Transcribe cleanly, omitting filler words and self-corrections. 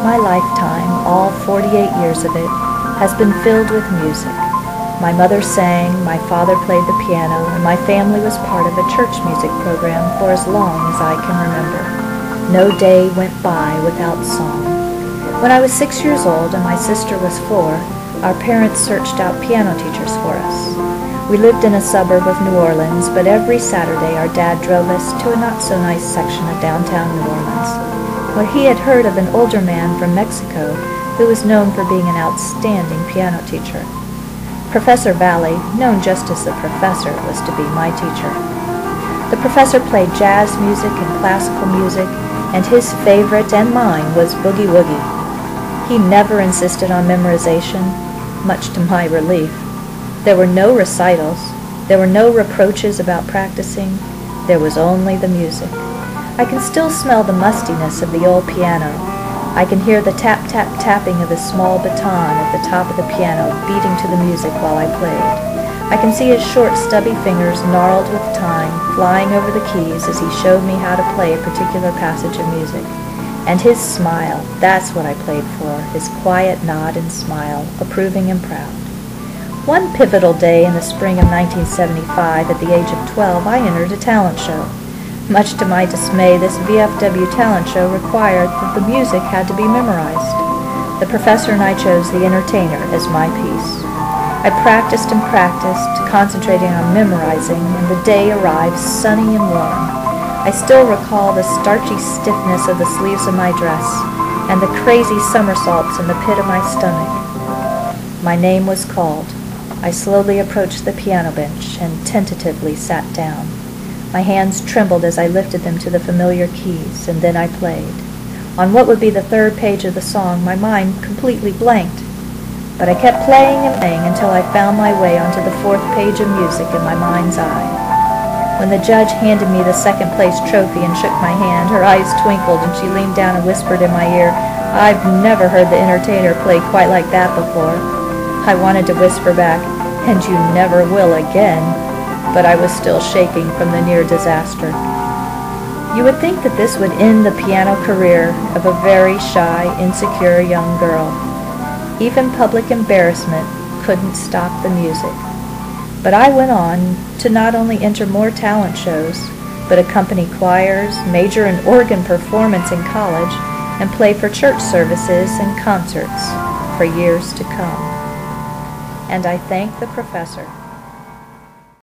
My lifetime, all 48 years of it, has been filled with music. My mother sang, my father played the piano, and my family was part of a church music program for as long as I can remember. No day went by without song. When I was 6 years old and my sister was 4, our parents searched out piano teachers for us. We lived in a suburb of New Orleans, but every Saturday our dad drove us to a not-so-nice section of downtown New Orleans, where he had heard of an older man from Mexico who was known for being an outstanding piano teacher. Professor Valley, known just as the Professor, was to be my teacher. The Professor played jazz music and classical music, and his favorite and mine was boogie-woogie. He never insisted on memorization, much to my relief. There were no recitals. There were no reproaches about practicing. There was only the music. I can still smell the mustiness of the old piano. I can hear the tap-tap-tapping of his small baton at the top of the piano beating to the music while I played. I can see his short, stubby fingers gnarled with time, flying over the keys as he showed me how to play a particular passage of music. And his smile, that's what I played for, his quiet nod and smile, approving and proud. One pivotal day in the spring of 1975, at the age of 12, I entered a talent show. Much to my dismay, this VFW talent show required that the music had to be memorized. The Professor and I chose The Entertainer as my piece. I practiced and practiced, concentrating on memorizing, and the day arrived sunny and warm. I still recall the starchy stiffness of the sleeves of my dress and the crazy somersaults in the pit of my stomach. My name was called. I slowly approached the piano bench and tentatively sat down. My hands trembled as I lifted them to the familiar keys, and then I played. On what would be the third page of the song, my mind completely blanked. But I kept playing and playing until I found my way onto the fourth page of music in my mind's eye. When the judge handed me the second-place trophy and shook my hand, her eyes twinkled and she leaned down and whispered in my ear, "I've never heard The Entertainer play quite like that before." I wanted to whisper back, "And you never will again," but I was still shaking from the near disaster. You would think that this would end the piano career of a very shy, insecure young girl. Even public embarrassment couldn't stop the music. But I went on to not only enter more talent shows, but accompany choirs, major in organ performance in college, and play for church services and concerts for years to come. And I thank the Professor